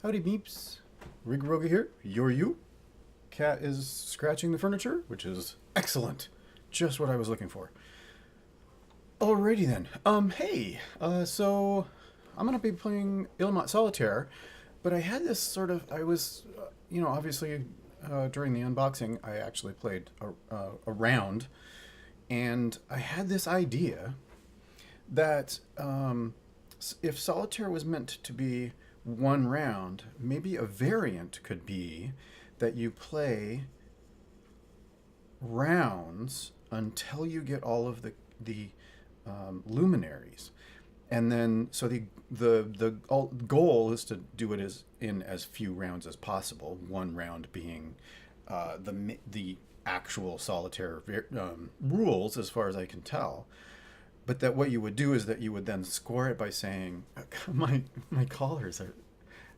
Howdy beeps. Rigoroga here. You're you. Cat is scratching the furniture, which is excellent. Just what I was looking for. Alrighty then. Hey. So I'm gonna be playing Illimat Solitaire, but I had this sort of. I was, obviously, during the unboxing, I actually played a round, and I had this idea that if Solitaire was meant to be one round, maybe a variant could be that you play rounds until you get all of the luminaries, and then so the goal is to do it in as few rounds as possible. One round being the actual solitaire rules, as far as I can tell. But that what you would do is that you would then score it by saying, my collars are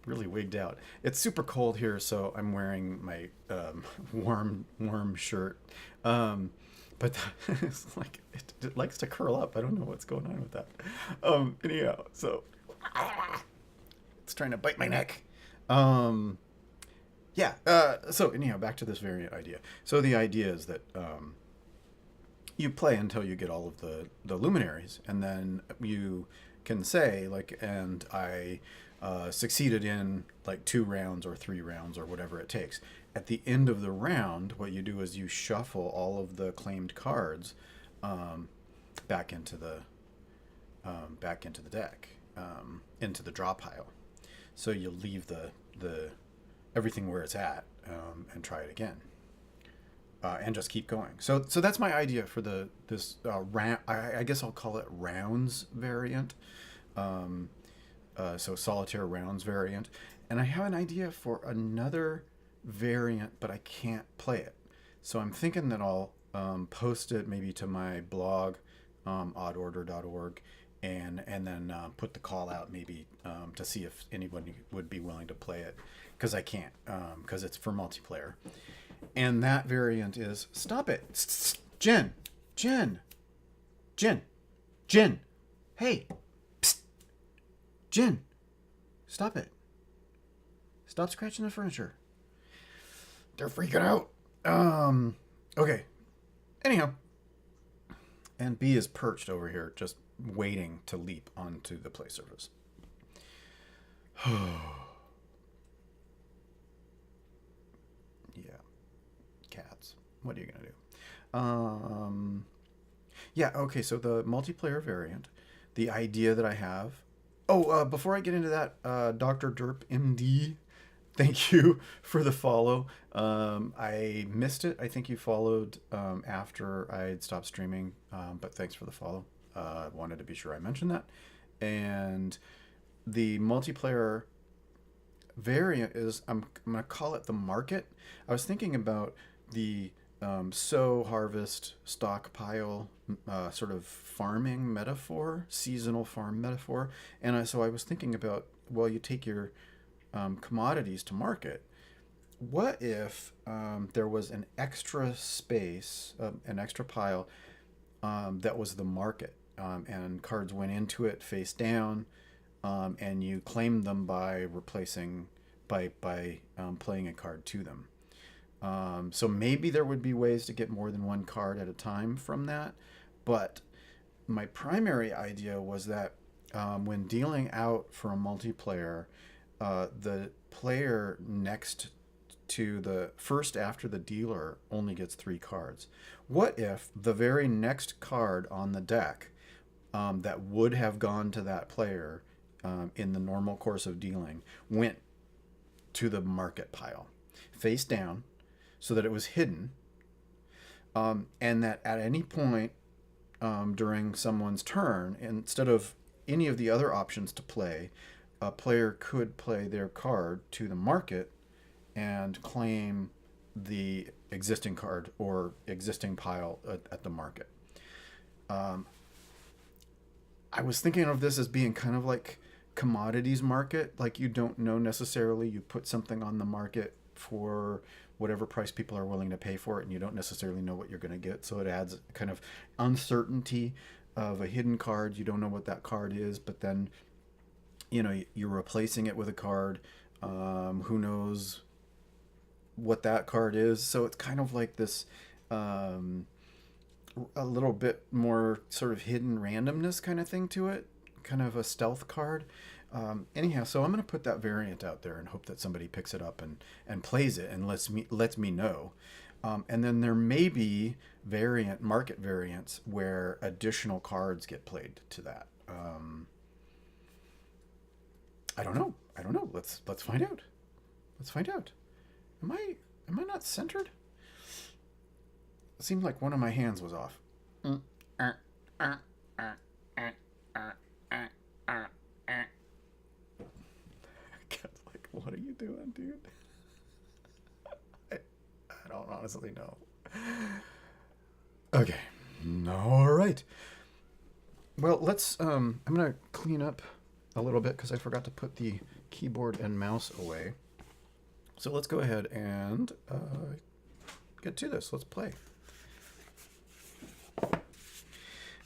really wigged out. It's super cold here, so I'm wearing my warm shirt. But it's like it likes to curl up. I don't know what's going on with that. Anyhow, so it's trying to bite my neck. Yeah. So anyhow, back to this variant idea. So the idea is that you play until you get all of the luminaries, and then you can say and I succeeded in like 2 rounds or 3 rounds or whatever it takes. At the end of the round, what you do is you shuffle all of the claimed cards back into the deck, into the draw pile. So you leave the everything where it's at, and try it again. And just keep going. So that's my idea for this round. I guess I'll call it rounds variant. So Solitaire Rounds Variant. And I have an idea for another variant, but I can't play it. So I'm thinking that I'll post it maybe to my blog, oddorder.org, and then put the call out maybe to see if anyone would be willing to play it, because I can't, because it's for multiplayer. And that variant is, stop it, Jen, hey, psst. Jen, stop it, stop scratching the furniture. They're freaking out. Okay. Anyhow, and B is perched over here, just waiting to leap onto the play surface. Yeah, cats. What are you gonna do? Yeah. Okay. So the multiplayer variant, the idea that I have. Oh, before I get into that, Dr. Derp MD, thank you for the follow. I missed it. I think you followed after I had stopped streaming, but thanks for the follow. Wanted to be sure I mentioned that. And the multiplayer variant is, I'm going to call it the market. I was thinking about the sow, harvest, stockpile sort of farming metaphor, seasonal farm metaphor. And so I was thinking about, well, you take your commodities to market. What if there was an extra space, an extra pile that was the market, and cards went into it face down, and you claimed them by replacing, by playing a card to them. So maybe there would be ways to get more than one card at a time from that. But my primary idea was that when dealing out for a multiplayer, the player next to the first after the dealer only gets 3 cards. What if the very next card on the deck that would have gone to that player in the normal course of dealing went to the market pile, face down, so that it was hidden, and that at any point during someone's turn, instead of any of the other options to play, a player could play their card to the market and claim the existing card or existing pile at the market. I was thinking of this as being kind of like commodities market. Like, you don't know necessarily, you put something on the market for whatever price people are willing to pay for it, and you don't necessarily know what you're going to get. So it adds kind of uncertainty of a hidden card. You don't know what that card is, but then you're replacing it with a card Who knows what that card is? So it's kind of like this a little bit more sort of hidden randomness kind of thing to it, kind of a stealth card. Anyhow, so I'm going to put that variant out there and hope that somebody picks it up and plays it and lets me know. And then there may be market variants where additional cards get played to that. I don't know. I don't know. Let's find out. Let's find out. Am I not centered? It seemed like one of my hands was off. Like, what are you doing, dude? I don't honestly know. Okay. All right. Well, let's. I'm gonna clean up a little bit because I forgot to put the keyboard and mouse away. So let's go ahead and get to this. Let's play.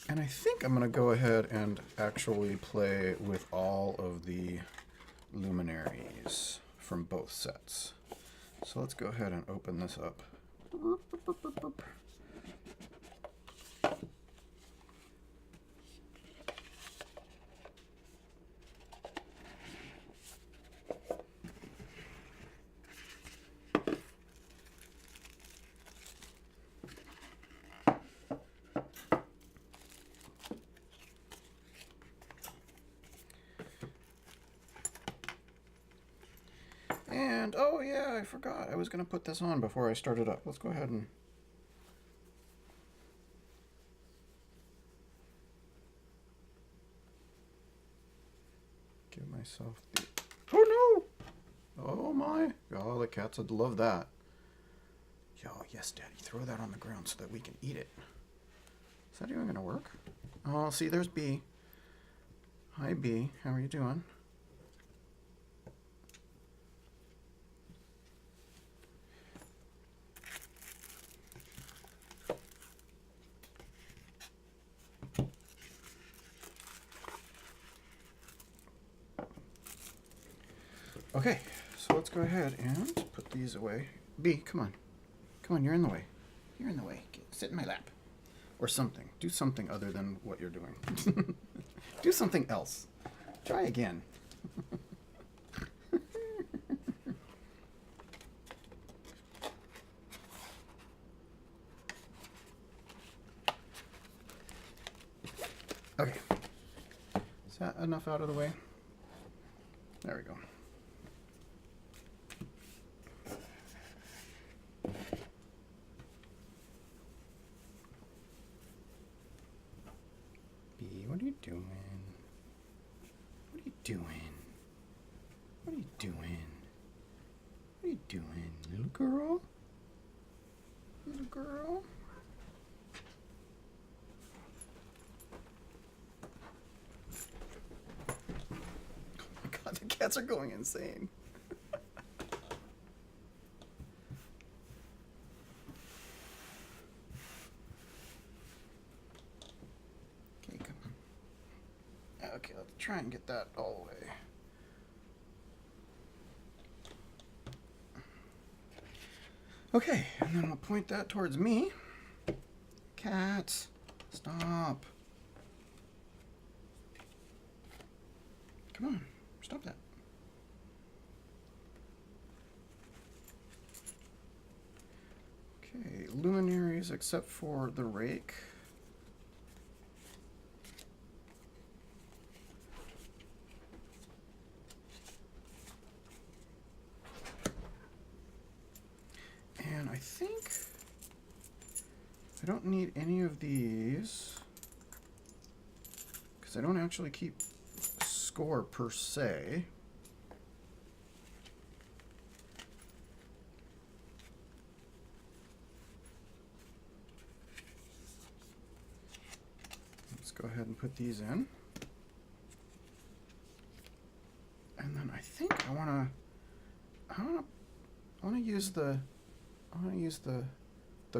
And I think I'm going to go ahead and actually play with all of the luminaries from both sets. So let's go ahead and open this up. And, oh yeah, I forgot. I was going to put this on before I started up. Let's go ahead and... give myself the... oh no! Oh my. Oh, the cats would love that. Yo, yes, Daddy. Throw that on the ground so that we can eat it. Is that even going to work? Oh, see, there's B. Hi, B. How are you doing? Okay, so let's go ahead and put these away. B, come on. Come on, you're in the way. You're in the way. Sit in my lap. Or something. Do something other than what you're doing. Do something else. Try again. Okay. Is that enough out of the way? There we go. What are you doing? What are you doing? What are you doing? What are you doing, little girl? Little girl? Oh my god, the cats are going insane. Okay, let's try and get that all away. Okay, and then I'll point that towards me. Cats, stop. Come on, stop that. Okay, luminaries except for the rake. And I think I don't need any of these because I don't actually keep score per se. Let's go ahead and put these in. And then I think I want to use the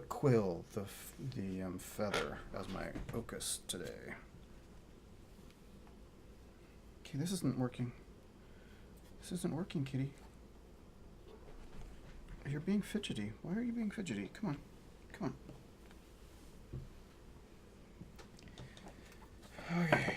quill, the feather as my focus today. Okay, this isn't working. This isn't working, kitty. You're being fidgety. Why are you being fidgety? Come on. Come on. Okay.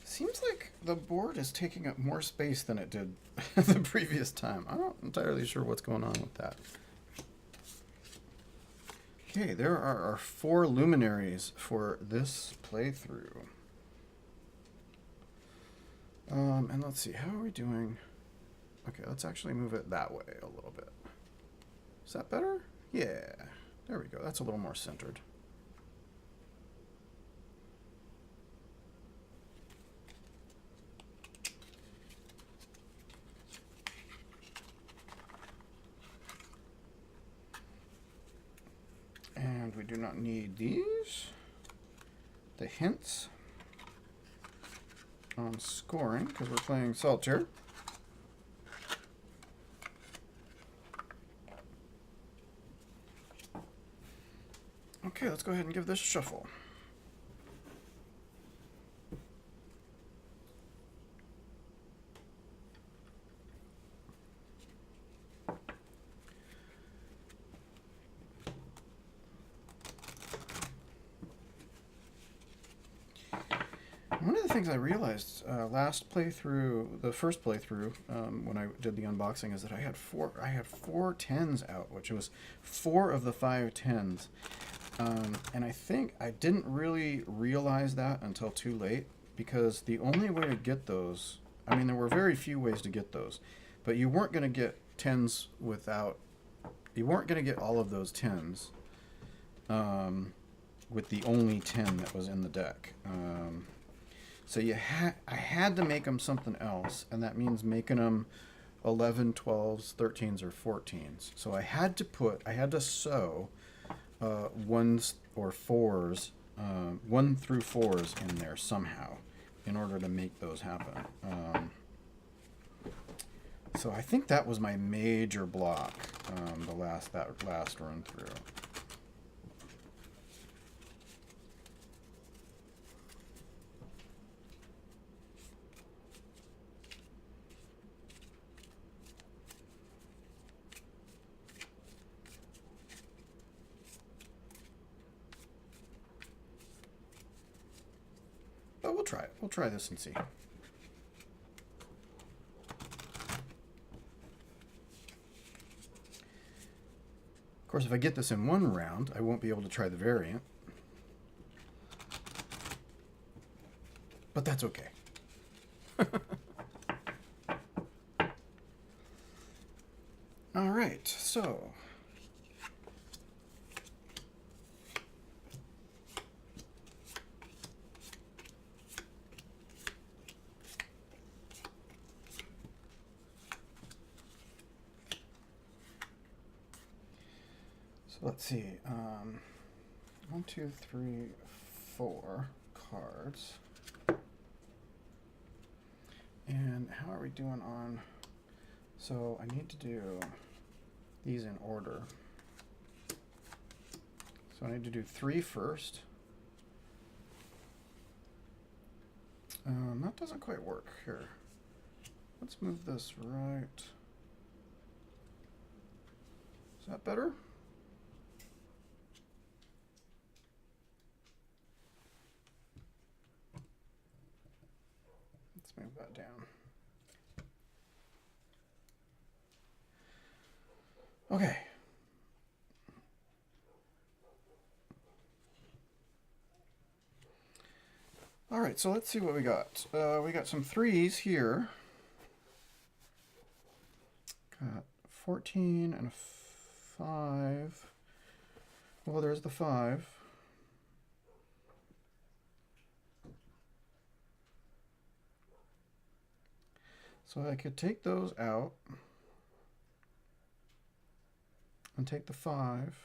Seems like the board is taking up more space than it did the previous time. I'm not entirely sure what's going on with that. Okay, there are our 4 luminaries for this playthrough. And let's see, how are we doing? Okay, let's actually move it that way a little bit. Is that better? Yeah, there we go. That's a little more centered. And we do not need these. The hints on scoring, because we're playing Solitaire. Okay, let's go ahead and give this a shuffle. One of the things I realized last playthrough, the first playthrough, when I did the unboxing, is that I had four 10s out, which was 4 of the 5 10s. And I think I didn't really realize that until too late, because the only way to get those, I mean, there were very few ways to get those, but you weren't going to get 10s without, you weren't going to get all of those 10s with the only 10 that was in the deck. So I had to make them something else, and that means making them 11, 12s, 13s, or 14s. So I had to sew 1s or 4s, 1 through 4s in there somehow in order to make those happen. So I think that was my major block, that last run through. But we'll try it. We'll try this and see. Of course, if I get this in one round, I won't be able to try the variant. But that's okay. All right, so let's see. 1, 2, 3, 4 cards. And how are we doing on? So I need to do these in order. So I need to do 3 first. That doesn't quite work. Here. Let's move this right. Is that better? Let's move that down. Okay. All right, so let's see what we got. We got some 3s here. Got 14 and a 5. Well, there's the 5. So I could take those out and take the 5.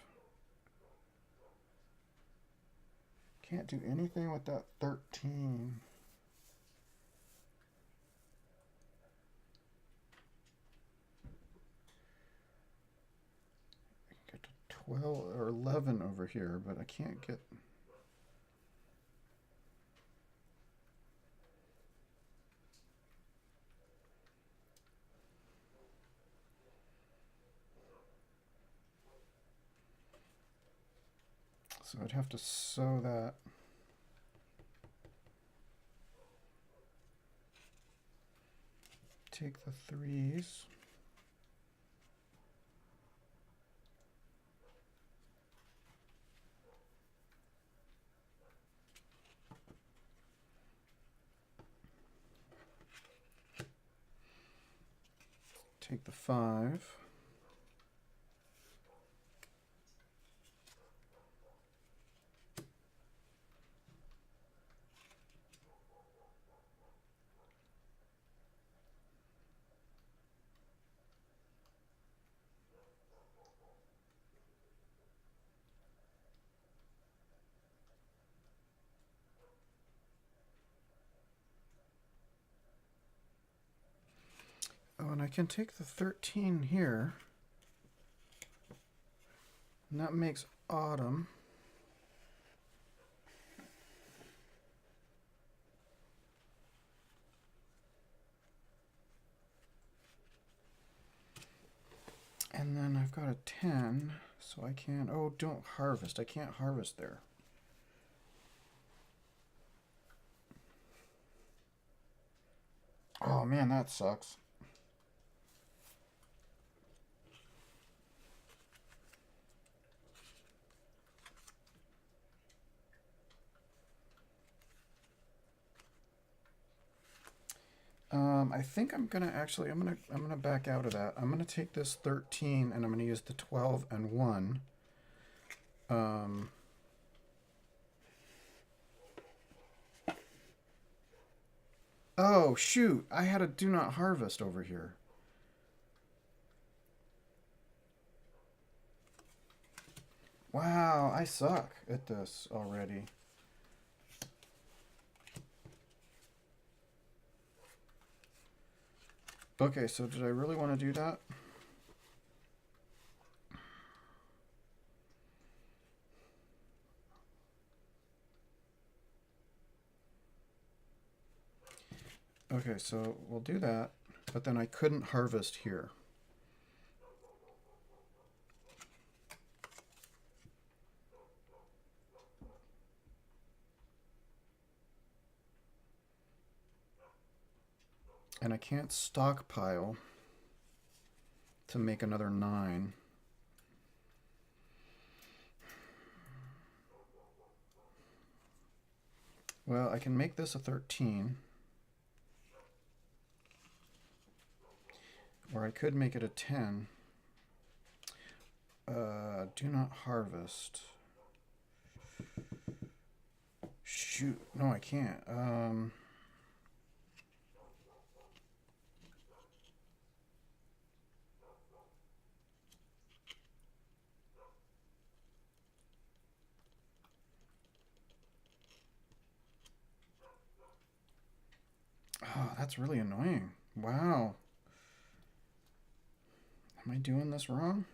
Can't do anything with that 13. I can get to 12 or 11 over here, but I can't get... So I'd have to sew that. Take the 3s. Take the 5. Oh, and I can take the 13 here. And that makes autumn. And then I've got a 10, so I can't... Oh, don't harvest. I can't harvest there. Oh, man, that sucks. I think I'm gonna back out of that. I'm gonna take this 13 and I'm gonna use the 12 and 1. Oh shoot! I had a do not harvest over here. Wow, I suck at this already. Okay, so did I really want to do that? Okay, so we'll do that, but then I couldn't harvest here. And I can't stockpile to make another 9. Well, I can make this a 13. Or I could make it a 10. Do not harvest. Shoot. No, I can't. Oh, that's really annoying. Wow. Am I doing this wrong?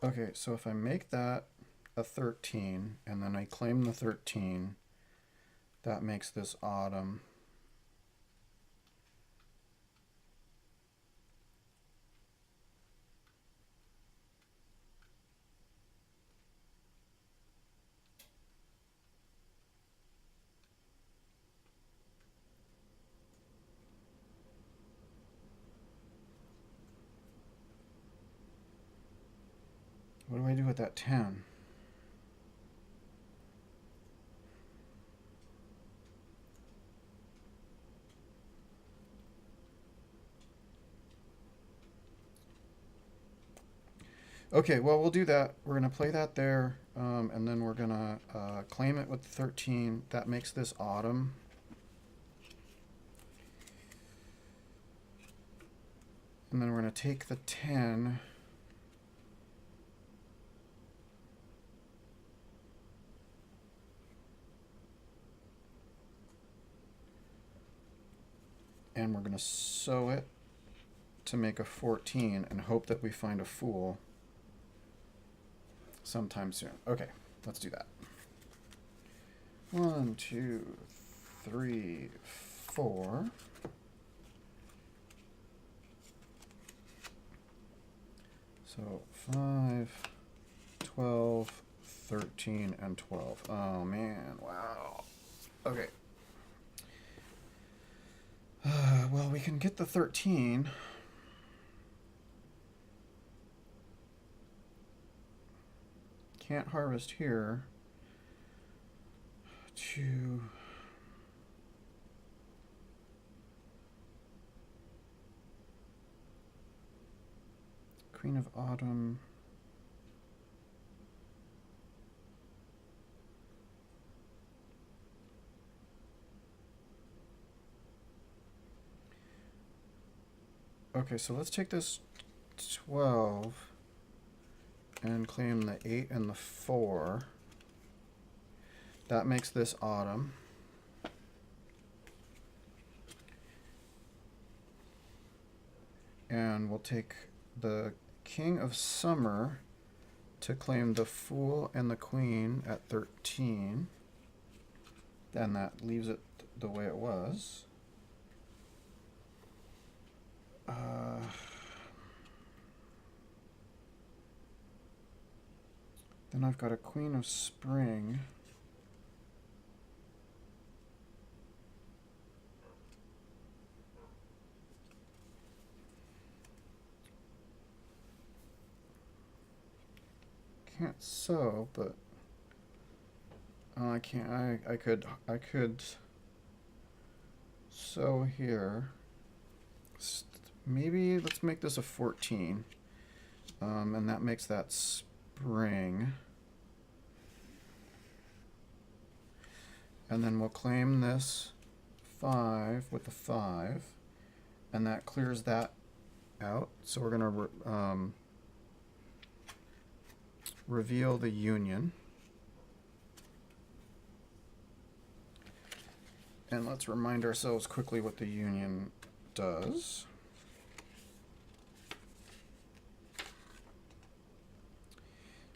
Okay, so if I make that a 13 and then I claim the 13, that makes this autumn. what do I do with that 10? Okay, well, we'll do that. We're going to play that there, and then we're going to claim it with 13. That makes this autumn. And then we're going to take the 10. And we're going to sew it to make a 14 and hope that we find a fool sometime soon. Okay, let's do that. 1, 2, 3, 4. So 5, 12, 13, and 12. Oh man, wow. Okay. Well, we can get the 13. Can't harvest here. 2. Queen of Autumn. Okay, so let's take this 12 and claim the 8 and the 4. That makes this autumn. And we'll take the King of Summer to claim the Fool and the Queen at 13. Then that leaves it the way it was. Then I've got a Queen of Spring. Can't sew, but I can't. I could sew here. Maybe let's make this a 14, and that makes that spring. And then we'll claim this 5 with the 5, and that clears that out. So we're gonna reveal the union. And let's remind ourselves quickly what the union does.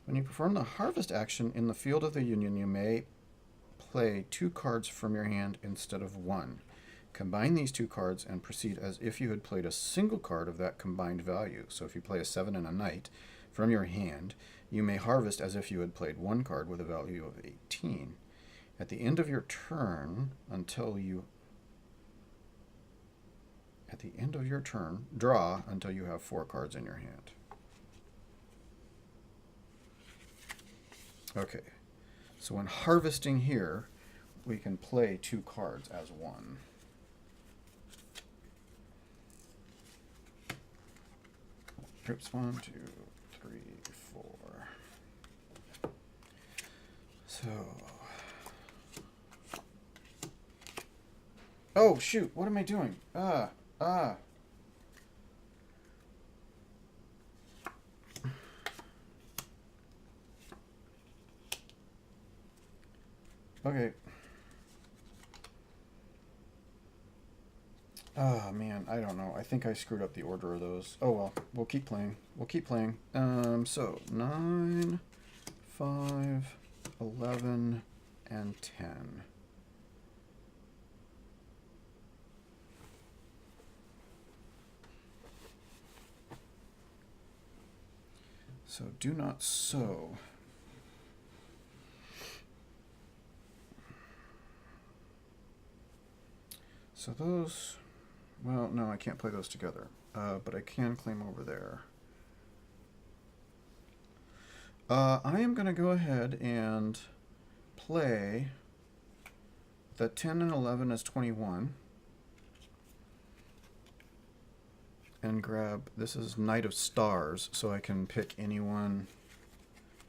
When you perform the harvest action in the field of the union, you may play 2 cards from your hand instead of 1. Combine these 2 cards and proceed as if you had played a single card of that combined value. So if you play a 7 and a Knight from your hand, you may harvest as if you had played 1 card with a value of 18. At the end of your turn, draw until you have 4 cards in your hand. Okay, so when harvesting here, we can play 2 cards as 1. Oops, 1, 2, 3, 4. So, oh shoot, what am I doing? Okay. Oh man, I don't know. I think I screwed up the order of those. Oh well, we'll keep playing. So 9, 5, 11, and 10. So do not sew. So those, well, no, I can't play those together, but I can claim over there. I am going to go ahead and play the 10 and 11 as 21. And grab, this is Knight of Stars, so I can pick any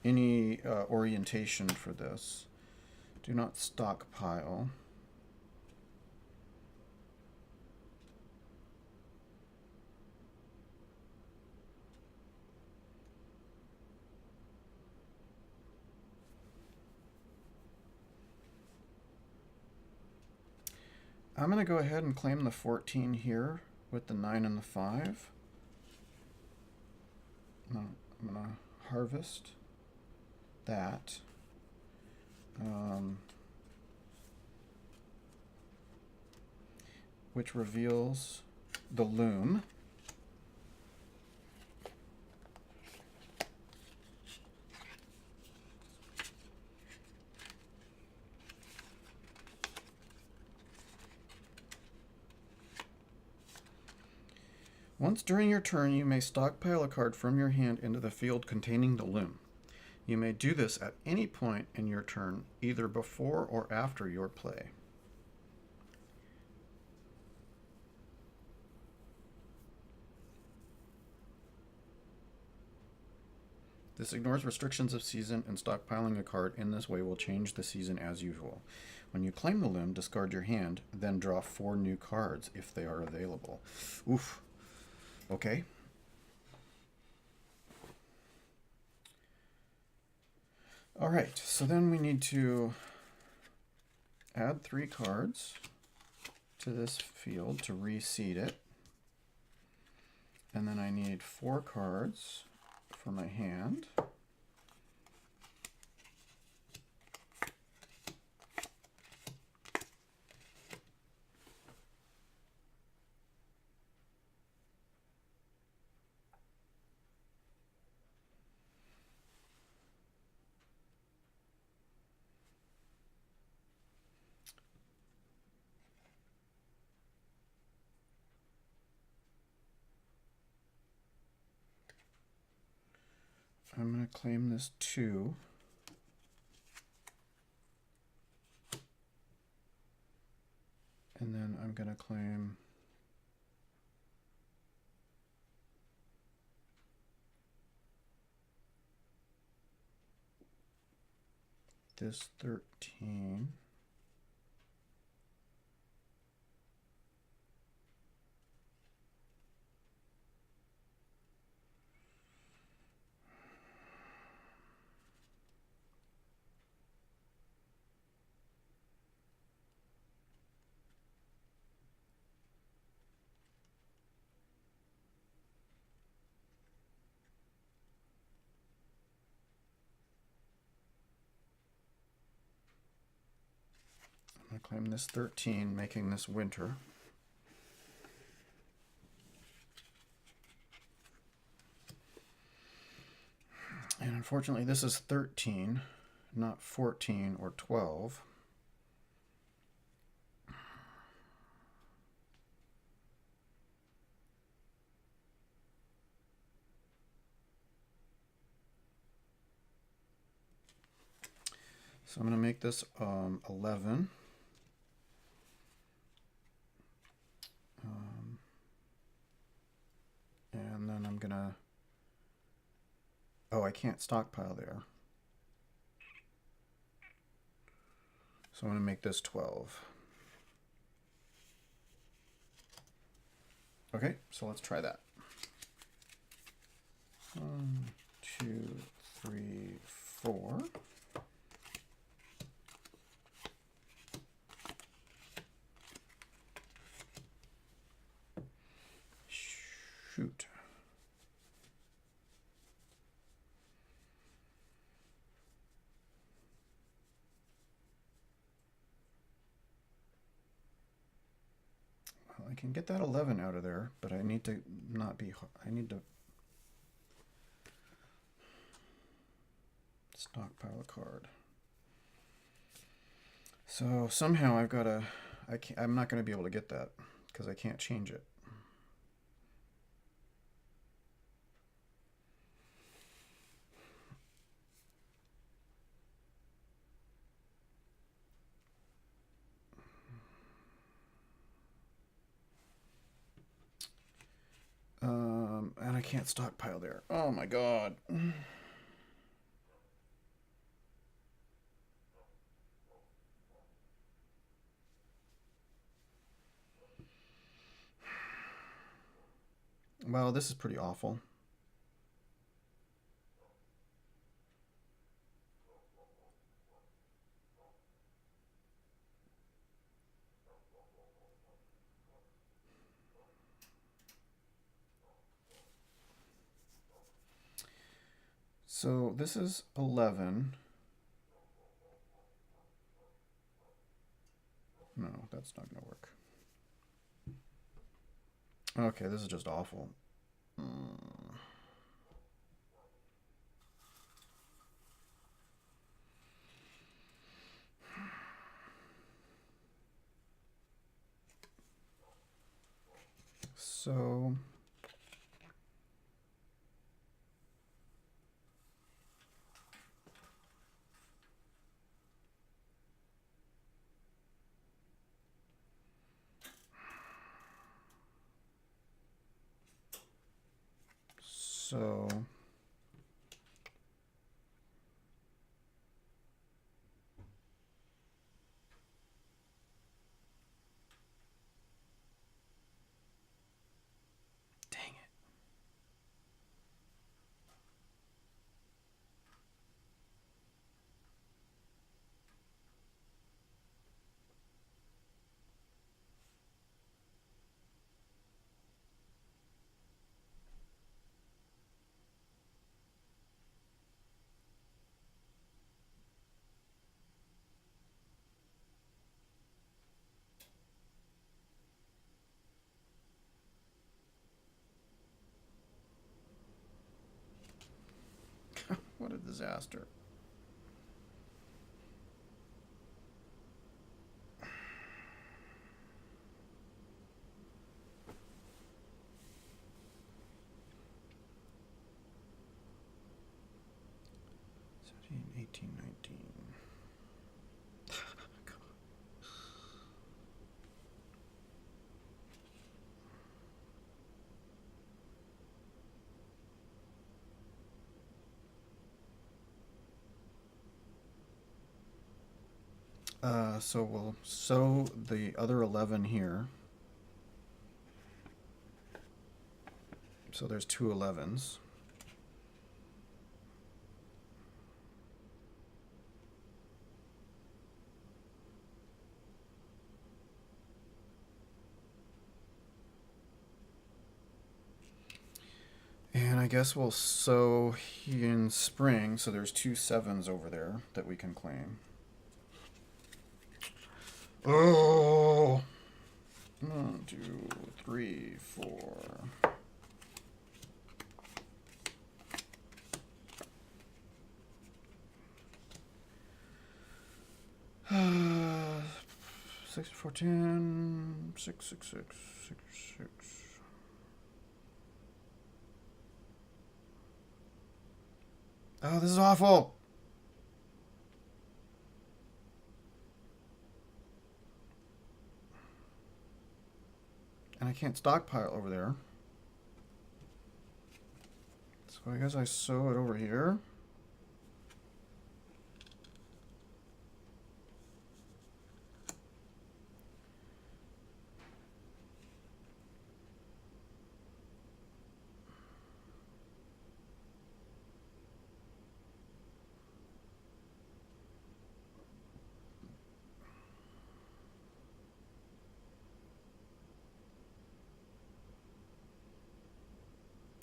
orientation for this. Do not stockpile. I'm going to go ahead and claim the 14 here with the 9 and the 5. I'm going to harvest that. Which reveals the loom. Once during your turn, you may stockpile a card from your hand into the field containing the loom. You may do this at any point in your turn, either before or after your play. This ignores restrictions of season, and stockpiling a card in this way will change the season as usual. When you claim the loom, discard your hand, then draw 4 new cards if they are available. Oof. Okay. All right, so then we need to add 3 cards to this field to reseed it. And then I need 4 cards for my hand. I'm going to claim this 2. And then I'm going to claim this 13. I'm going to claim this 13, making this winter. And unfortunately, this is 13, not 14 or 12. So I'm going to make this 11. And then I'm going to... Oh, I can't stockpile there. So I'm going to make this 12. Okay, so let's try that. 1, 2, 3, 4. Shoot. Well, I can get that 11 out of there, but I need to not be, I need to stockpile a card. So somehow I've got to, I'm not going to be able to get that because I can't change it. And I can't stockpile there. Oh my god. Well, this is pretty awful. So this is 11. No, that's not going to work. Okay, this is just awful. So So dang it. What a disaster. Seventeen, 18, 19. So we'll sew the other 11 here. So there's two 11s. And I guess we'll sew in spring, so there's two 7s over there that we can claim. Oh! 1, 2, 3, 4. Six, 14, 6, 6, 6, 6, 6. Oh, this is awful. And I can't stockpile over there. So I guess I sew it over here.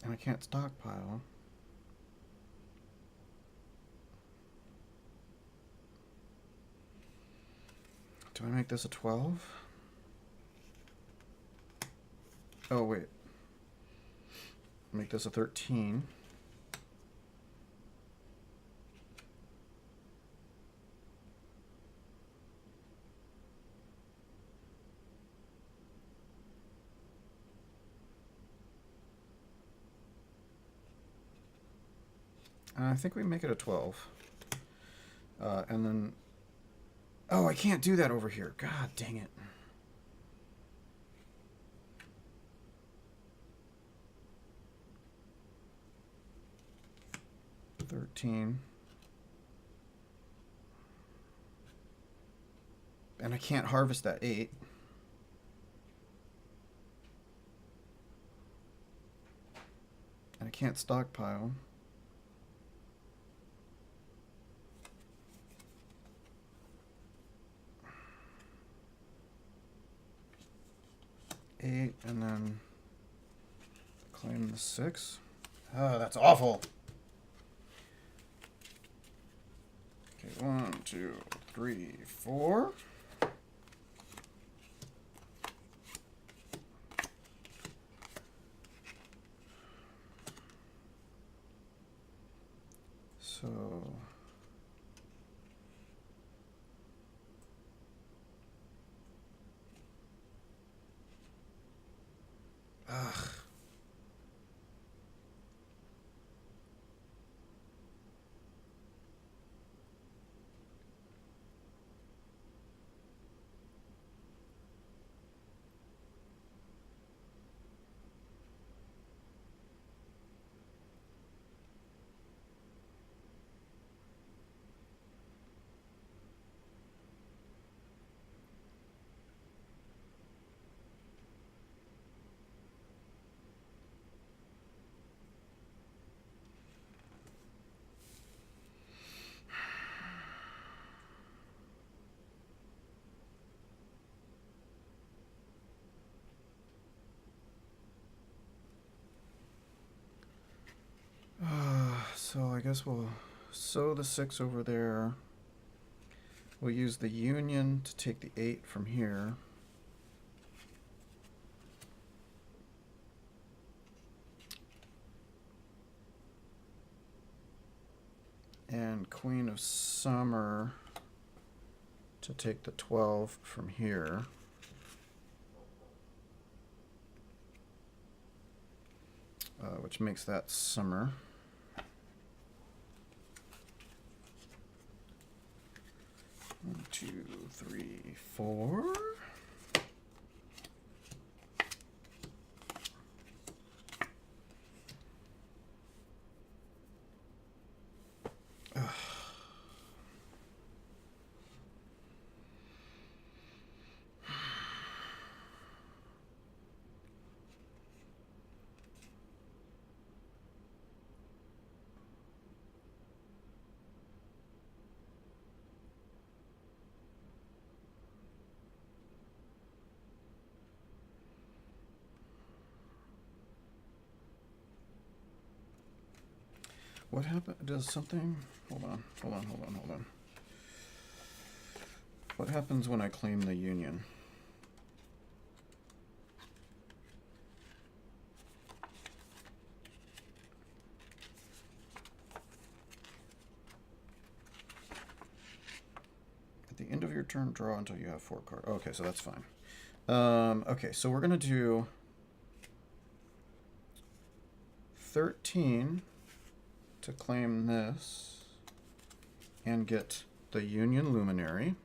And I can't stockpile. Do I make this a 12? Oh, wait. Make this a 13. And I think we make it a 12. And then... Oh, I can't do that over here. God dang it. 13. And I can't harvest that 8. And I can't stockpile. Eight, and then claim the 6. Oh, that's awful. Okay, 1, 2, 3, 4. So ugh. So I guess we'll sew the 6 over there. We'll use the union to take the 8 from here. And Queen of Summer to take the 12 from here. Which makes that Summer. One, 2, 3, 4. What happened? Does something? Hold on. What happens when I claim the union? At the end of your turn, draw until you have 4 cards. Okay, so that's fine. Okay, so we're going to do 13 to claim this and get the Union Luminary.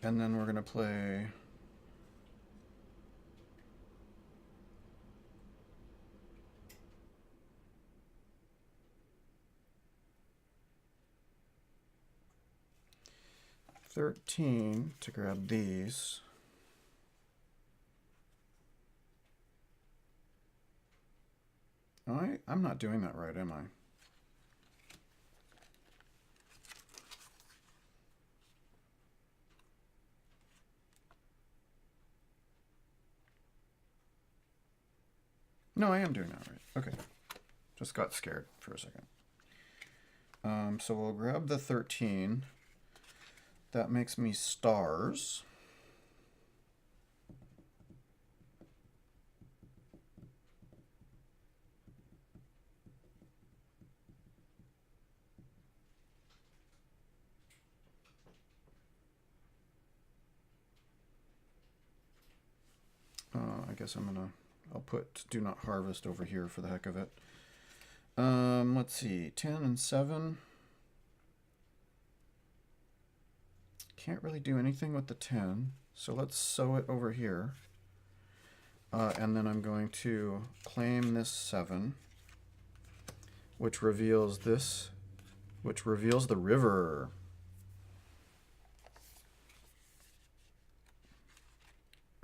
And then we're going to play $13 to grab these. I'm not doing that right, am I? No, I am doing that right. Okay. Just got scared for a second. So we'll grab the 13. That makes me stars. I guess I'll put do not harvest over here for the heck of it. Let's see, 10 and 7. Can't really do anything with the 10, so let's sew it over here. And then I'm going to claim this 7, which reveals this, which reveals the river.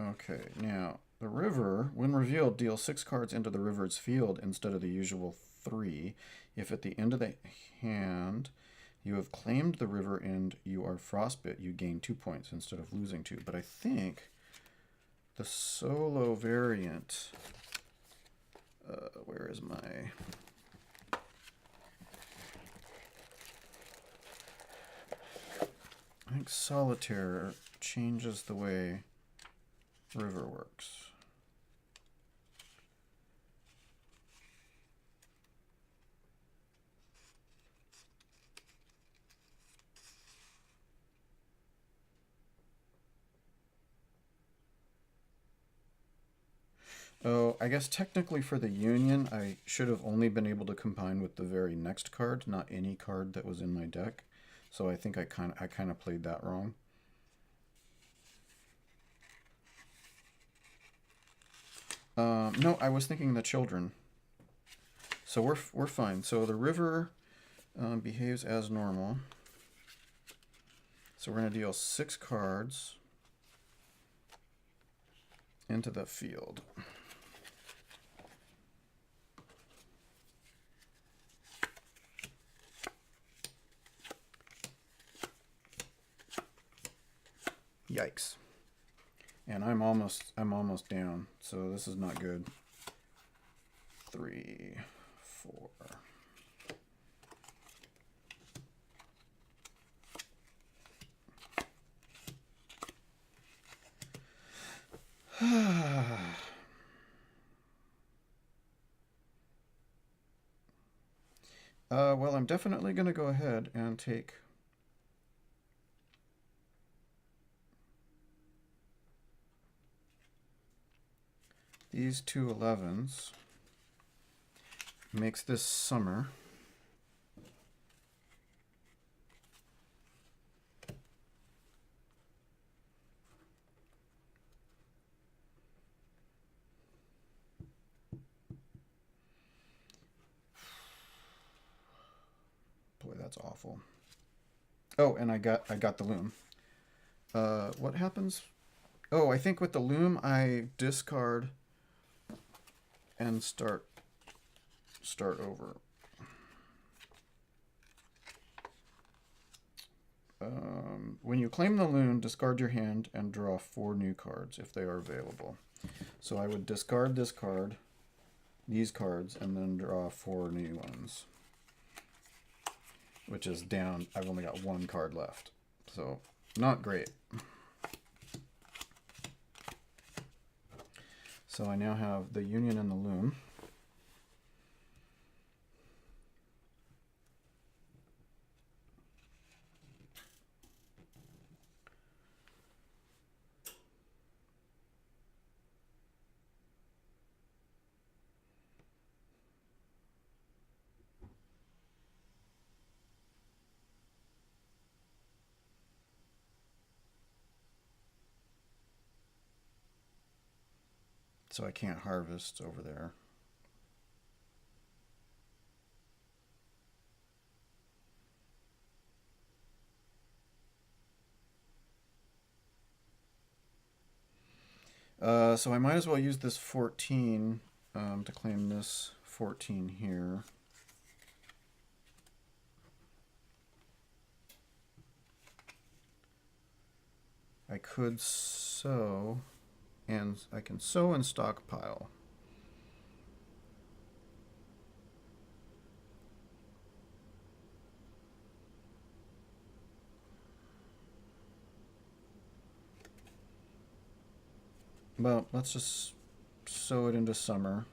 Okay, now the river, when revealed, deals 6 cards into the river's field instead of the usual 3. If at the end of the hand you have claimed the river and you are frostbit, you gain 2 points instead of losing 2. But I think the solo variant, where is my... I think Solitaire changes the way river works. Oh, I guess technically for the Union, I should have only been able to combine with the very next card, not any card that was in my deck. So I think I kind of played that wrong. No, I was thinking the children. So we're fine. So the river behaves as normal. So we're going to deal 6 cards into the field. Yikes. And I'm almost down, so this is not good. 3, 4. Well, I'm definitely going to go ahead and take these 2 11s. Makes this summer. Boy, that's awful. Oh, and I got the loom. What happens? Oh, I think with the loom I discard and start over. When you claim the loom, discard your hand and draw 4 new cards if they are available. So I would discard this card, these cards, and then draw 4 new ones. Which is down. I've only got 1 card left. So, not great. So I now have the Union and the loom. So I can't harvest over there. So I might as well use this 14 to claim this 14 here. I could sow, and I can sow and stockpile. Well, let's just sow it into summer.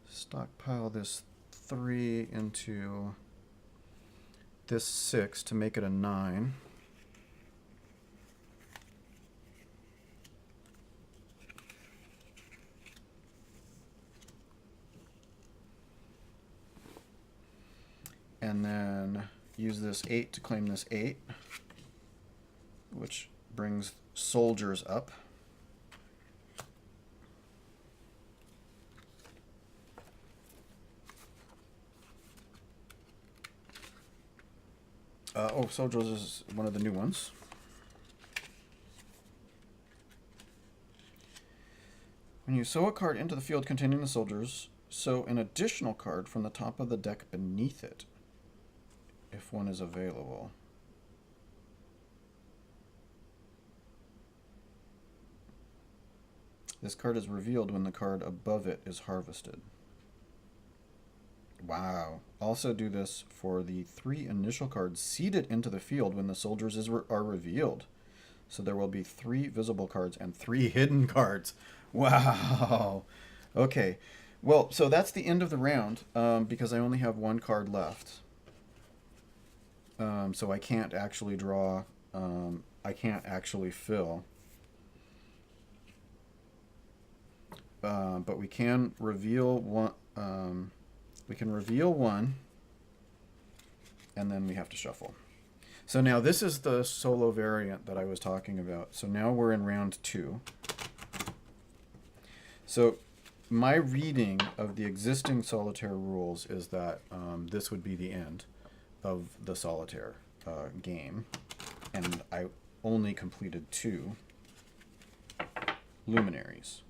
Stockpile this 3 into this 6 to make it a 9. And then use this 8 to claim this 8, which brings soldiers up. Oh, soldiers is one of the new ones. When you sow a card into the field containing the soldiers, sow an additional card from the top of the deck beneath it, if one is available. This card is revealed when the card above it is harvested. Wow. Also do this for the 3 initial cards seeded into the field when the soldiers are revealed. So there will be 3 visible cards and 3 hidden cards. Wow. Okay. Well, so that's the end of the round because I only have 1 card left. So I can't actually draw. I can't actually fill. But we can reveal one. We can reveal 1, and then we have to shuffle. So now this is the solo variant that I was talking about. So now we're in round 2. So my reading of the existing solitaire rules is that this would be the end of the solitaire game, and I only completed 2 luminaries.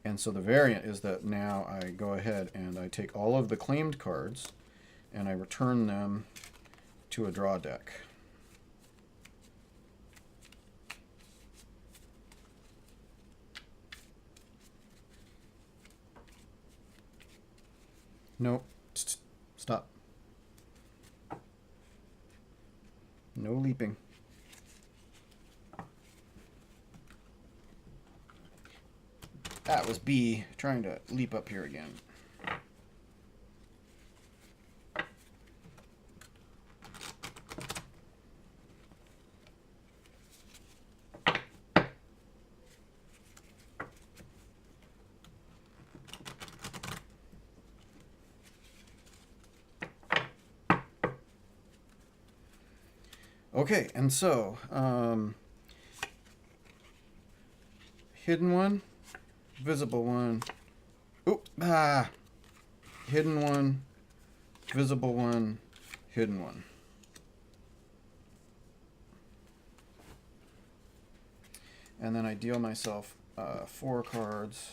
And so the variant is that now I go ahead and I take all of the claimed cards and I return them to a draw deck. Nope. Stop. No leaping. That was B trying to leap up here again. Okay, and so hidden one, visible one. Oop, hidden one, visible one, hidden one. And then I deal myself 4 cards.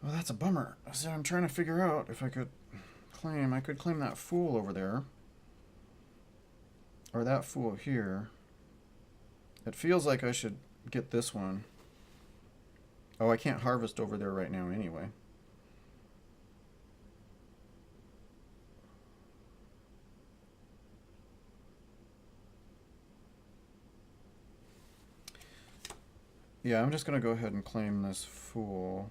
Well, that's a bummer. So I'm trying to figure out if I could claim that fool over there. Or that fool here. It feels like I should get this one. Oh, I can't harvest over there right now anyway. Yeah, I'm just going to go ahead and claim this fool.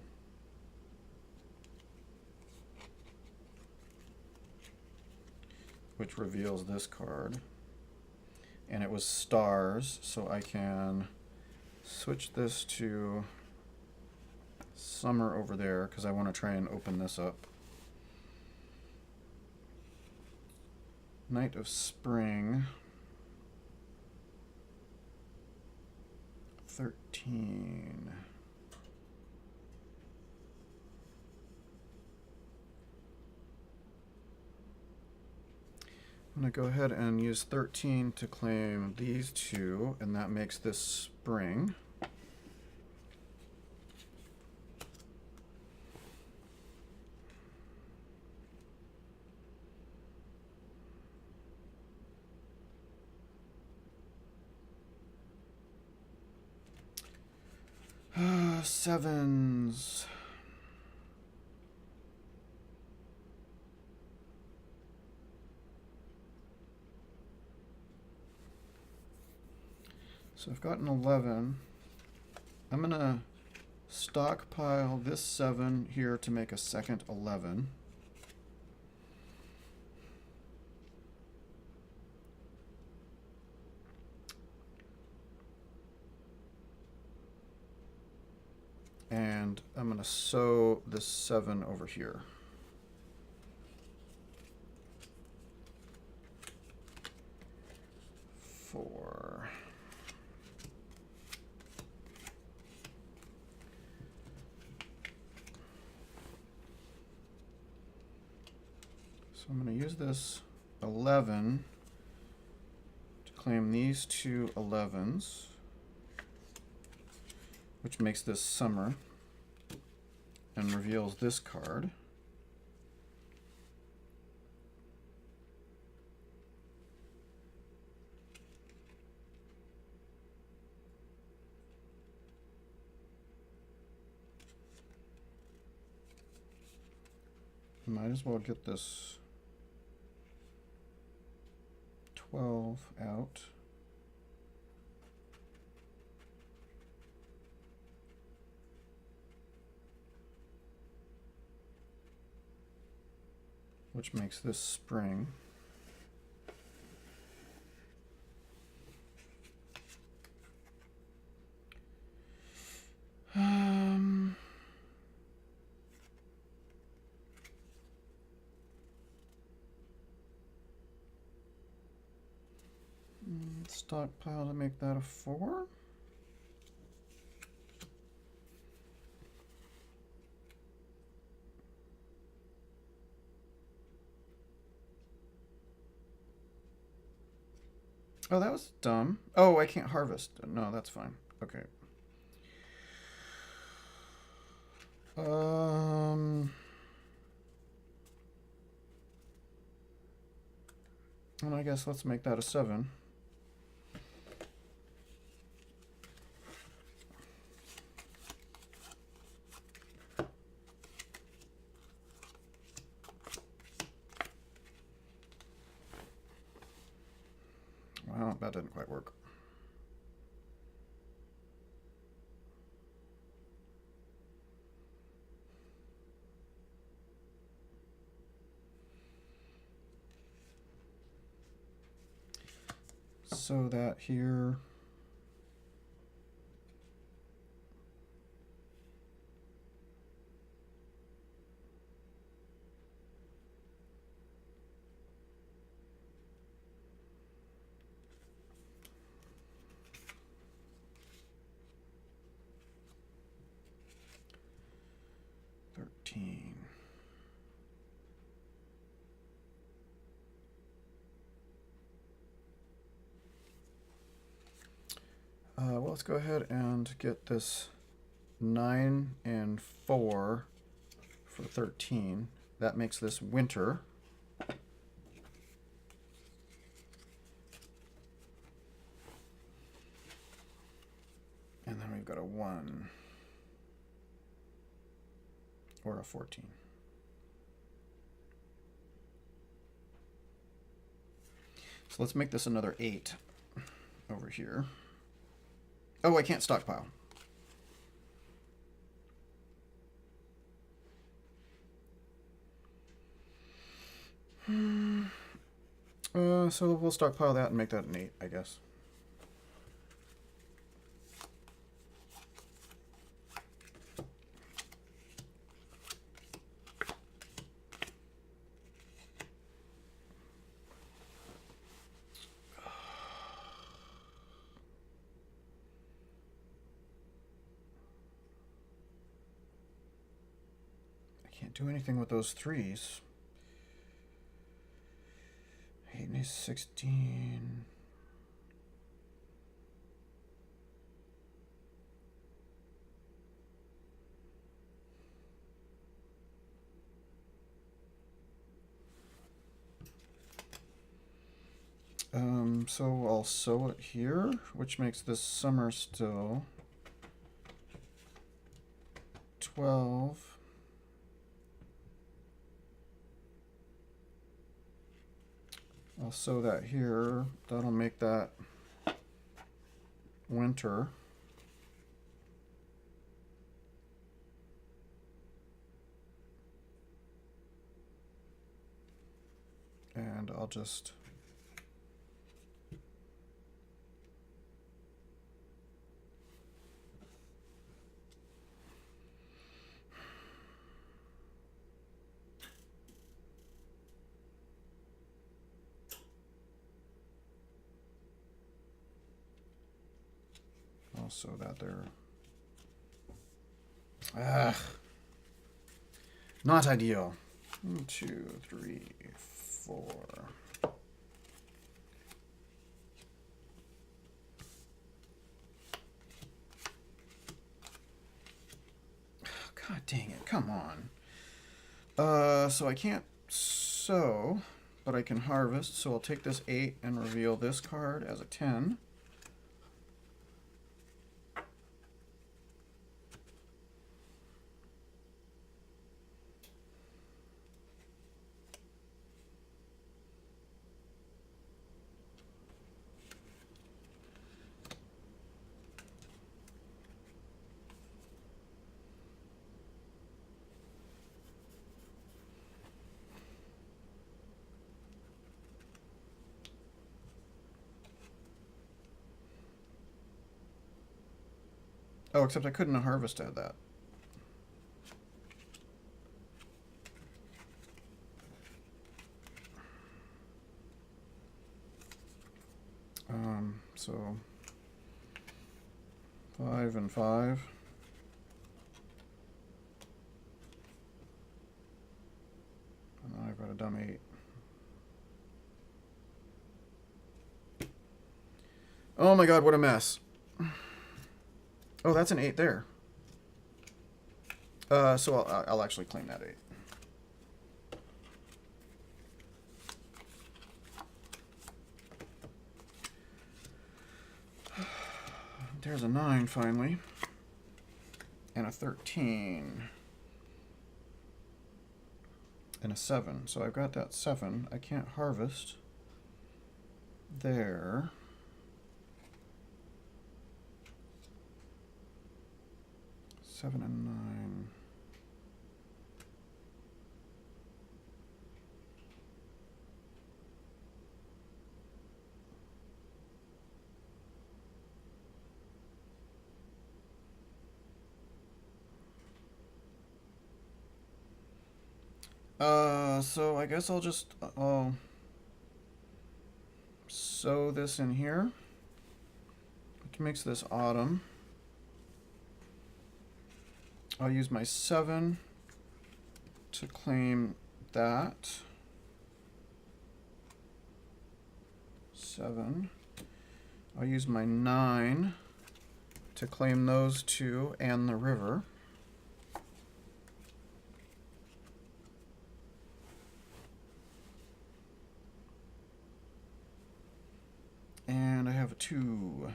Which reveals this card. And it was stars, so I can switch this to summer over there because I want to try and open this up. Night of spring. 13. going to go ahead and use 13 to claim these two, and that makes this spring. Sevens. So I've got an 11. I'm going to stockpile this 7 here to make a second 11. And I'm going to sew this 7 over here. Four. So I'm going to use this 11 to claim these two 11s, which makes this summer and reveals this card. Might as well get this 12 out. Which makes this spring. Stockpile to make that a 4. Oh, that was dumb. Oh, I can't harvest. No, that's fine. Okay. And I guess let's make that a 7. Well, that didn't quite work. So that here. Well, let's go ahead and get this 9 and 4 for 13. That makes this winter. And then we've got a 1 or a 14. So let's make this another 8 over here. Oh, I can't stockpile. So we'll stockpile that and make that an 8, I guess. Can't do anything with those 3s. 8 and He's 16. So I'll sew it here, which makes this summer still 12. I'll sew that here. That'll make that winter. And I'll just I'll sew that there. Ugh. Not ideal. 1, 2, 3, 4. God dang it, come on. So I can't sew, but I can harvest. So I'll take this 8 and reveal this card as a 10. Oh, except I couldn't have harvested that. So 5 and 5. And then I've got a dumb 8. Oh my god, what a mess. Oh, that's an 8 there. So I'll actually claim that 8. There's a 9 finally. And a 13. And a 7. So I've got that 7. I can't harvest. There. Seven and 9. So I guess I'll just sew this in here, which makes this autumn. I'll use my 7 to claim that. 7. I'll use my 9 to claim those 2 and the river. And I have a 2.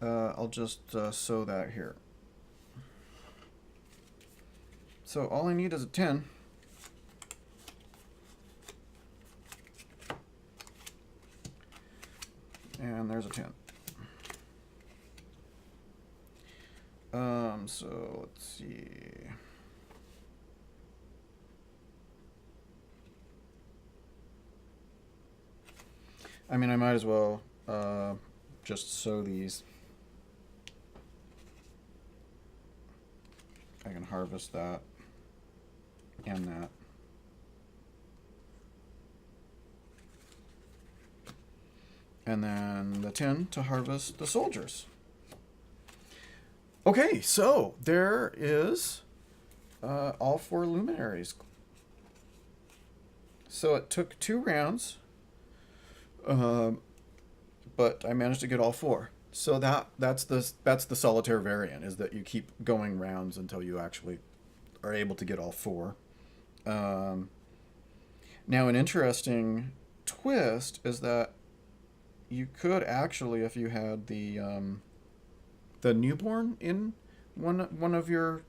I'll just sew that here. So all I need is a 10. And there's a 10. So let's see. I mean, I might as well just sew these. I can harvest that and that. And then the 10 to harvest the soldiers. Okay, so there is all four luminaries. So it took 2 rounds, um, but I managed to get all four. So that's the solitaire variant, is that you keep going rounds until you actually are able to get all four. Um, Now, an interesting twist is that you could actually, if you had the newborn in one of your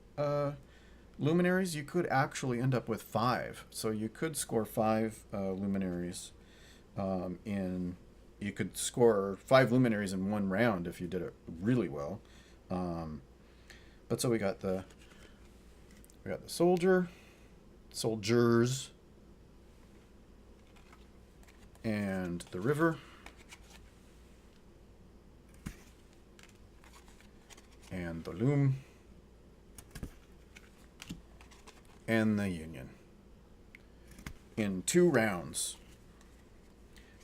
luminaries, you could actually end up with five. So you could score five luminaries in. You could score five luminaries in 1 round if you did it really well. Um, but so we got the soldiers, and the river, and the loom, and the union in 2 rounds.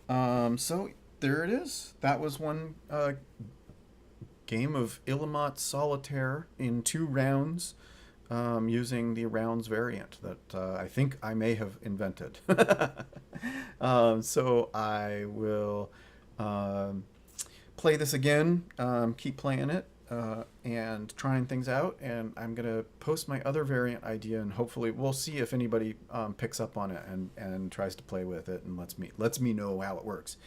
So there it is. That was one game of Illimat Solitaire in 2 rounds, using the rounds variant that I think I may have invented. So I will play this again, keep playing it, and trying things out. And I'm gonna post my other variant idea, and hopefully we'll see if anybody picks up on it and tries to play with it and lets me know how it works.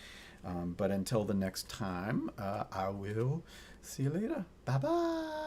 But until the next time, I will see you later. Bye bye.